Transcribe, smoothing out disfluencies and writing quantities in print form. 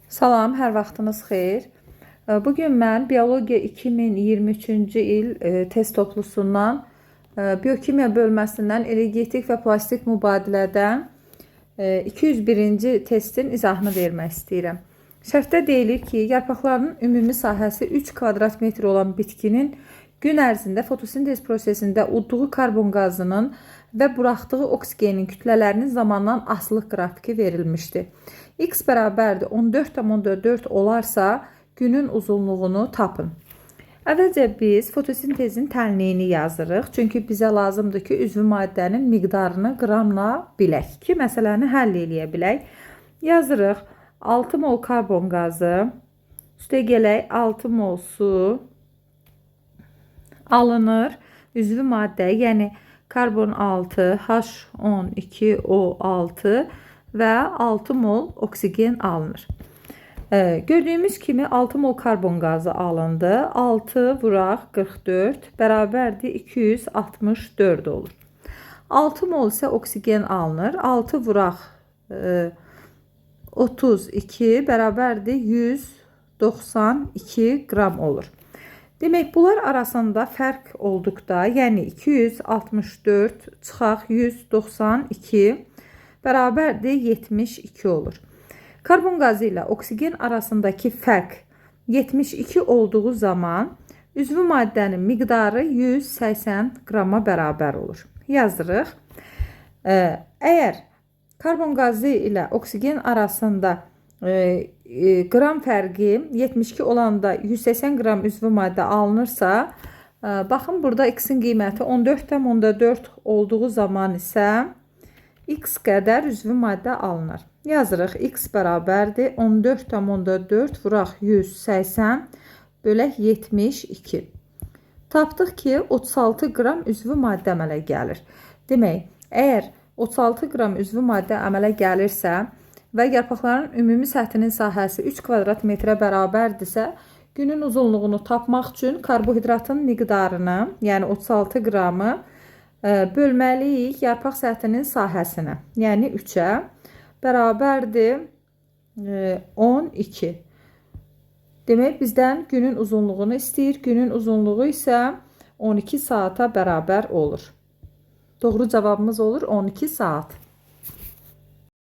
Salam, hər vaxtınız xeyir. Bugün mən Biologiya 2023-cü il test toplusundan biokimiya bölməsindən energetik və plastik mübadilədən 201-ci testin izahını vermək istəyirəm. Şərtdə deyilir ki, yarpaqlarının ümumi sahəsi 3 kvadrat metr olan bitkinin gün ərzində fotosintez prosesində udduğu karbon qazının və buraxdığı oksigenin kütlələrinin zamandan asılı qrafiki verilmişdir. X bərabərdir 14,4 olarsa günün uzunluğunu tapın. Əvvəlcə biz fotosintezin tənliyini yazırıq. Çünki bizə lazımdır ki, üzvü maddənin miqdarını qramla bilək ki, məsələni həll eləyə bilək. Yazırıq 6 mol karbon qazı, üstə gələk 6 mol su alınır. Üzvü maddə, yəni karbon 6, H12O6 və 6 mol oksigen alınır. Gördüyümüz kimi 6 mol karbon qazı alındı. 6 vuraq 44 bərabərdir 264 olur. 6 mol isə oksigen alınır. 6 vuraq 32 bərabərdir 192 qram olur. Demək, bunlar arasında fərq olduqda, yəni 264 çıxaq 192 bərabərdir 72 olur. Karbon qazı ilə oksigen arasındakı fərq 72 olduğu zaman üzvü maddənin miqdarı 180 qrama bərabər olur. Yazırıq. Əgər karbon qazı ilə oksigen arasında qram fərqi 72 olanda 180 qram üzvü maddə alınırsa, baxın burada X-in qiyməti 14,4 olduğu zaman isə X qədər üzvü maddə alınır. Yazırıq. X bərabərdir 14,4 vuraq 180 bölək 72. Tapdıq ki, 36 qram üzvü maddə əmələ gəlir. Demək, əgər 36 qram üzvü maddə əmələ gəlirsə və yarpaqların ümumi səthinin sahəsi 3 kvadrat metrə bərabərdirsə, günün uzunluğunu tapmaq üçün karbohidratın miqdarını, yəni 36 qramı bölməliyik yarpaq səthinin sahəsinə, yəni 3-ə bərabərdir 12. Demək, bizdən günün uzunluğunu istəyir. Günün uzunluğu isə 12 saata bərabər olur. Doğru cavabımız olur 12 saat.